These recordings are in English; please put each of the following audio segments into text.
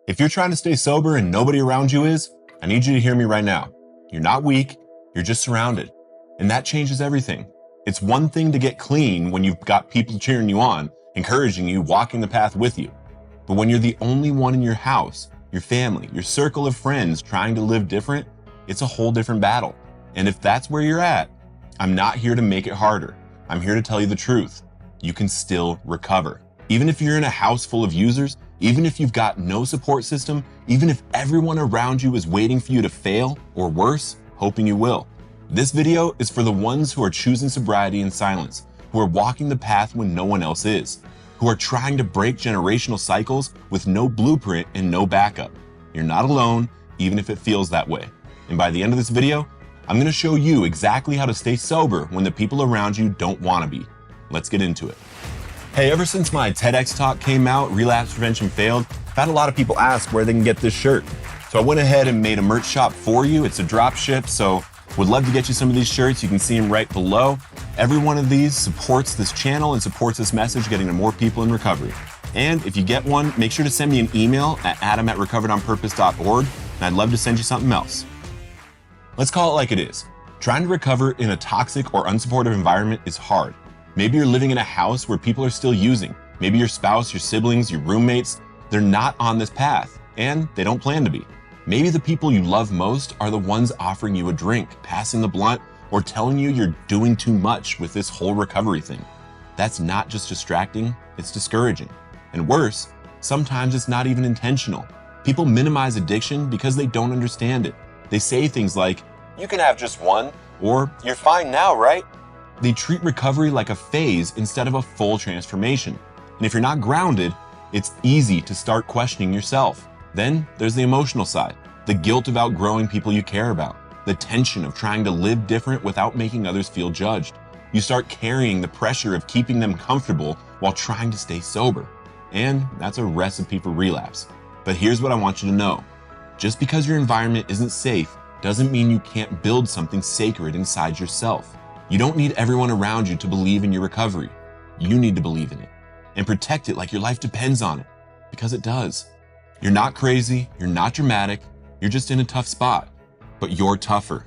If you're trying to stay sober and nobody around you is, I need you to hear me right now. You're not weak, you're just surrounded. And that changes everything. It's one thing to get clean when you've got people cheering you on, encouraging you, walking the path with you. But when you're the only one in your house, your family, your circle of friends trying to live different, it's a whole different battle. And if that's where you're at, I'm not here to make it harder. I'm here to tell you the truth. You can still recover. Even if you're in a house full of users, even if you've got no support system, even if everyone around you is waiting for you to fail, or worse, hoping you will. This video is for the ones who are choosing sobriety in silence, who are walking the path when no one else is, who are trying to break generational cycles with no blueprint and no backup. You're not alone, even if it feels that way. And by the end of this video, I'm going to show you exactly how to stay sober when the people around you don't want to be. Let's get into it. Hey, ever since my TEDx talk came out, Relapse Prevention Failed, I've had a lot of people ask where they can get this shirt. So I went ahead and made a merch shop for you. It's a drop ship, so would love to get you some of these shirts. You can see them right below. Every one of these supports this channel and supports this message, getting to more people in recovery. And if you get one, make sure to send me an email at adam@recoveredonpurpose.org, and I'd love to send you something else. Let's call it like it is. Trying to recover in a toxic or unsupportive environment is hard. Maybe you're living in a house where people are still using. Maybe your spouse, your siblings, your roommates, they're not on this path, and they don't plan to be. Maybe the people you love most are the ones offering you a drink, passing the blunt, or telling you you're doing too much with this whole recovery thing. That's not just distracting, it's discouraging. And worse, sometimes it's not even intentional. People minimize addiction because they don't understand it. They say things like, "You can have just one," or "You're fine now, right?" They treat recovery like a phase instead of a full transformation. And if you're not grounded, it's easy to start questioning yourself. Then there's the emotional side, the guilt of outgrowing people you care about, the tension of trying to live different without making others feel judged. You start carrying the pressure of keeping them comfortable while trying to stay sober. And that's a recipe for relapse. But here's what I want you to know. Just because your environment isn't safe doesn't mean you can't build something sacred inside yourself. You don't need everyone around you to believe in your recovery. You need to believe in it and protect it like your life depends on it, because it does. You're not crazy, you're not dramatic, you're just in a tough spot, but you're tougher.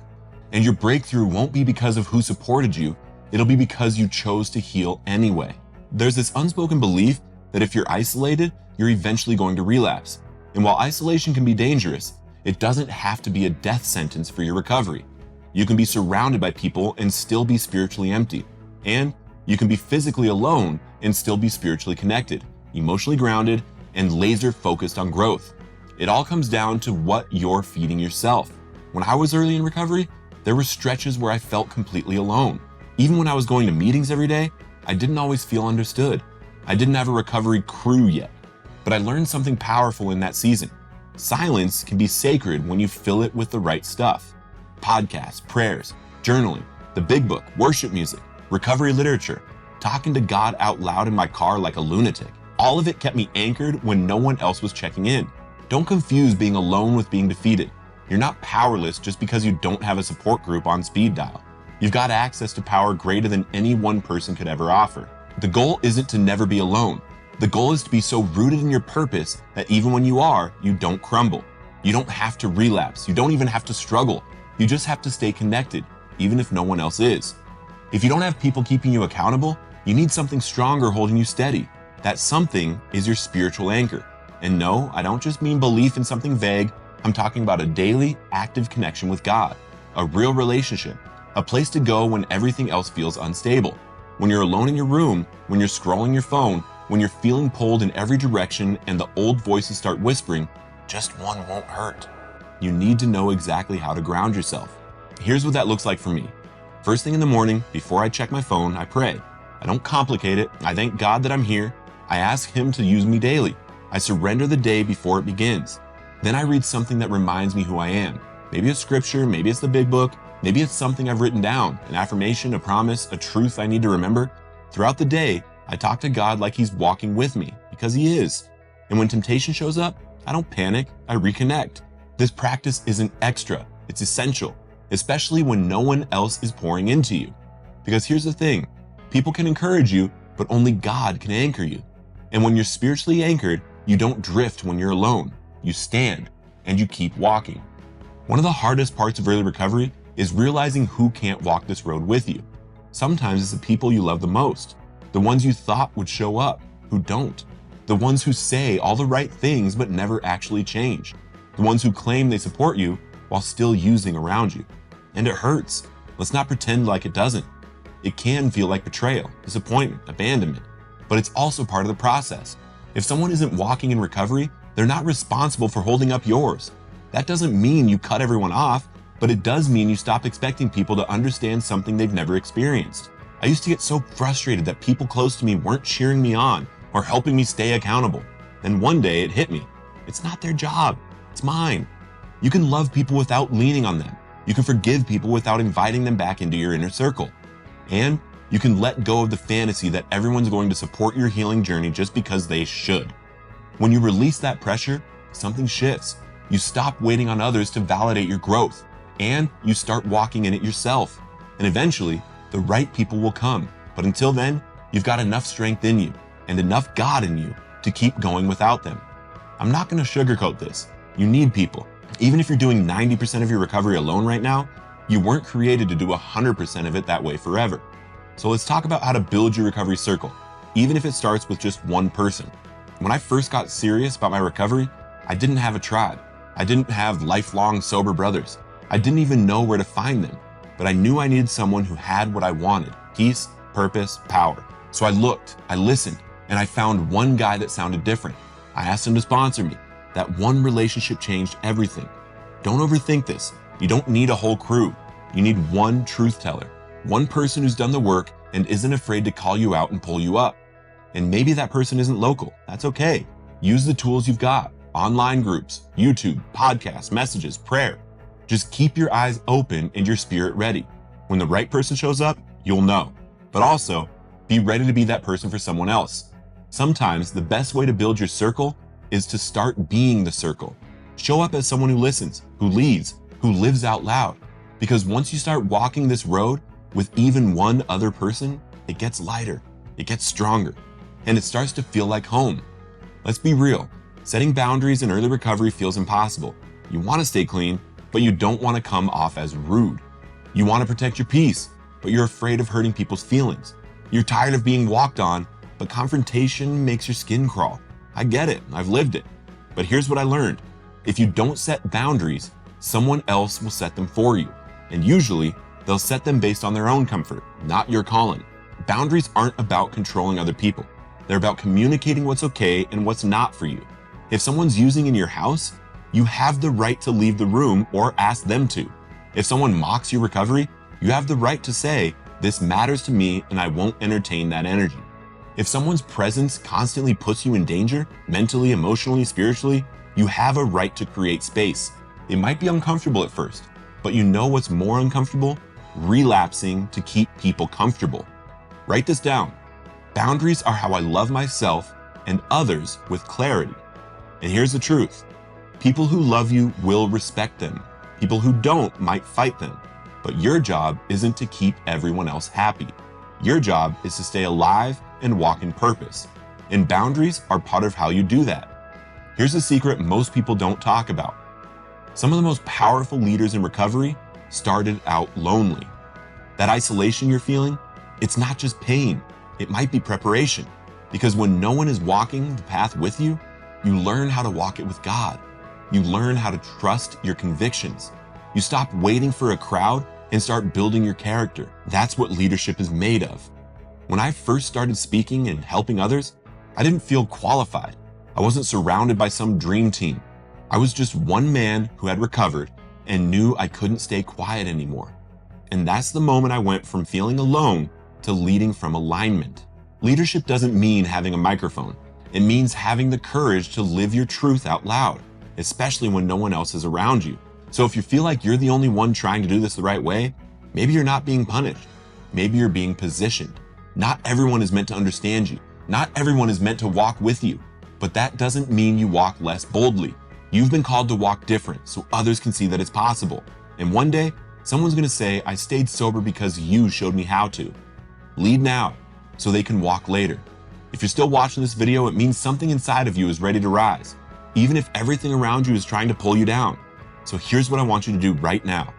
And your breakthrough won't be because of who supported you, it'll be because you chose to heal anyway. There's this unspoken belief that if you're isolated, you're eventually going to relapse. And while isolation can be dangerous, it doesn't have to be a death sentence for your recovery. You can be surrounded by people and still be spiritually empty. And you can be physically alone and still be spiritually connected, emotionally grounded, and laser focused on growth. It all comes down to what you're feeding yourself. When I was early in recovery, there were stretches where I felt completely alone. Even when I was going to meetings every day, I didn't always feel understood. I didn't have a recovery crew yet, but I learned something powerful in that season. Silence can be sacred when you fill it with the right stuff. Podcasts, prayers, journaling, the big book, worship music, recovery literature, talking to God out loud in my car like a lunatic. All of it kept me anchored when no one else was checking in. Don't confuse being alone with being defeated. You're not powerless just because you don't have a support group on speed dial. You've got access to power greater than any one person could ever offer. The goal isn't to never be alone. The goal is to be so rooted in your purpose that even when you are, you don't crumble. You don't have to relapse. You don't even have to struggle. You just have to stay connected, even if no one else is. If you don't have people keeping you accountable, you need something stronger holding you steady. That something is your spiritual anchor. And no, I don't just mean belief in something vague. I'm talking about a daily, active connection with God, a real relationship, a place to go when everything else feels unstable. When you're alone in your room, when you're scrolling your phone, when you're feeling pulled in every direction and the old voices start whispering, "Just one won't hurt." You need to know exactly how to ground yourself. Here's what that looks like for me. First thing in the morning, before I check my phone, I pray. I don't complicate it. I thank God that I'm here. I ask Him to use me daily. I surrender the day before it begins. Then I read something that reminds me who I am. Maybe it's scripture, maybe it's the big book, maybe it's something I've written down, an affirmation, a promise, a truth I need to remember. Throughout the day, I talk to God like He's walking with me, because He is. And when temptation shows up, I don't panic, I reconnect. This practice isn't extra, it's essential, especially when no one else is pouring into you. Because here's the thing, people can encourage you, but only God can anchor you. And when you're spiritually anchored, you don't drift when you're alone. you stand, and you keep walking. One of the hardest parts of early recovery is realizing who can't walk this road with you. Sometimes it's the people you love the most, the ones you thought would show up, who don't, the ones who say all the right things but never actually change, the ones who claim they support you while still using around you. And it hurts. Let's not pretend like it doesn't. It can feel like betrayal, disappointment, abandonment, but it's also part of the process. If someone isn't walking in recovery, they're not responsible for holding up yours. That doesn't mean you cut everyone off, but it does mean you stop expecting people to understand something they've never experienced. I used to get so frustrated that people close to me weren't cheering me on or helping me stay accountable. Then one day it hit me. It's not their job, it's mine. You can love people without leaning on them. You can forgive people without inviting them back into your inner circle. And you can let go of the fantasy that everyone's going to support your healing journey just because they should. When you release that pressure, something shifts. You stop waiting on others to validate your growth, and you start walking in it yourself. And eventually, the right people will come. But until then, you've got enough strength in you and enough God in you to keep going without them. I'm not going to sugarcoat this. You need people. Even if you're doing 90% of your recovery alone right now, you weren't created to do 100% of it that way forever. So let's talk about how to build your recovery circle, even if it starts with just one person. When I first got serious about my recovery, I didn't have a tribe. I didn't have lifelong sober brothers. I didn't even know where to find them, but I knew I needed someone who had what I wanted: peace, purpose, power. So I looked, I listened, and I found one guy that sounded different. I asked him to sponsor me. That one relationship changed everything. Don't overthink this. You don't need a whole crew. You need one truth teller, one person who's done the work and isn't afraid to call you out and pull you up. And maybe that person isn't local. That's okay. Use the tools you've got: online groups, YouTube, podcasts, messages, prayer. Just keep your eyes open and your spirit ready. When the right person shows up, you'll know. But also, be ready to be that person for someone else. Sometimes the best way to build your circle is to start being the circle. Show up as someone who listens, who leads, who lives out loud. Because once you start walking this road with even one other person, it gets lighter, it gets stronger, and it starts to feel like home. Let's be real. Setting boundaries in early recovery feels impossible. You want to stay clean, but you don't want to come off as rude. You want to protect your peace, but you're afraid of hurting people's feelings. You're tired of being walked on, but confrontation makes your skin crawl. I get it, I've lived it. But here's what I learned. If you don't set boundaries, someone else will set them for you. And usually, they'll set them based on their own comfort, not your calling. Boundaries aren't about controlling other people. They're about communicating what's okay and what's not for you. If someone's using in your house, you have the right to leave the room or ask them to. If someone mocks your recovery, you have the right to say, "This matters to me and I won't entertain that energy." If someone's presence constantly puts you in danger, mentally, emotionally, spiritually, you have a right to create space. It might be uncomfortable at first, but you know what's more uncomfortable? Relapsing to keep people comfortable. Write this down. Boundaries are how I love myself and others with clarity. And here's the truth. People who love you will respect them. People who don't might fight them. But your job isn't to keep everyone else happy. Your job is to stay alive and walk in purpose. And boundaries are part of how you do that. Here's a secret most people don't talk about. Some of the most powerful leaders in recovery started out lonely. That isolation you're feeling, it's not just pain. It might be preparation. Because when no one is walking the path with you, you learn how to walk it with God. You learn how to trust your convictions. You stop waiting for a crowd and start building your character. That's what leadership is made of. When I first started speaking and helping others, I didn't feel qualified. I wasn't surrounded by some dream team. I was just one man who had recovered and knew I couldn't stay quiet anymore. And that's the moment I went from feeling alone to leading from alignment. Leadership doesn't mean having a microphone. It means having the courage to live your truth out loud, especially when no one else is around you. So if you feel like you're the only one trying to do this the right way, maybe you're not being punished. Maybe you're being positioned. Not everyone is meant to understand you. Not everyone is meant to walk with you. But that doesn't mean you walk less boldly. You've been called to walk different so others can see that it's possible. And one day, someone's going to say, "I stayed sober because you showed me how to." Lead now so they can walk later. If you're still watching this video, it means something inside of you is ready to rise. even if everything around you is trying to pull you down. So here's what I want you to do right now.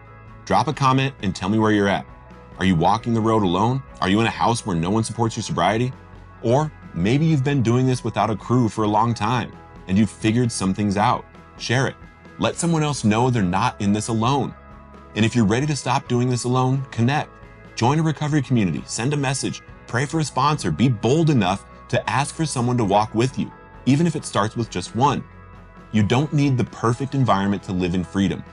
Drop a comment and tell me where you're at. Are you walking the road alone? Are you in a house where no one supports your sobriety? Or maybe you've been doing this without a crew for a long time and you've figured some things out. Share it. Let someone else know they're not in this alone. And if you're ready to stop doing this alone, connect. Join a recovery community, send a message, pray for a sponsor, be bold enough to ask for someone to walk with you, even if it starts with just one. You don't need the perfect environment to live in freedom.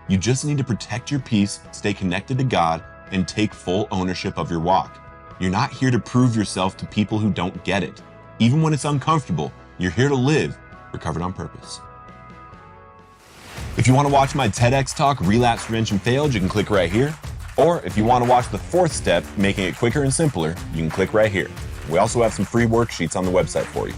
You just need to protect your peace, stay connected to God, and take full ownership of your walk. You're not here to prove yourself to people who don't get it. Even when it's uncomfortable, you're here to live recovered on purpose. If you want to watch my TEDx talk, Relapse Prevention Failed, you can click right here. Or if you want to watch the fourth step, making it quicker and simpler, you can click right here. We also have some free worksheets on the website for you.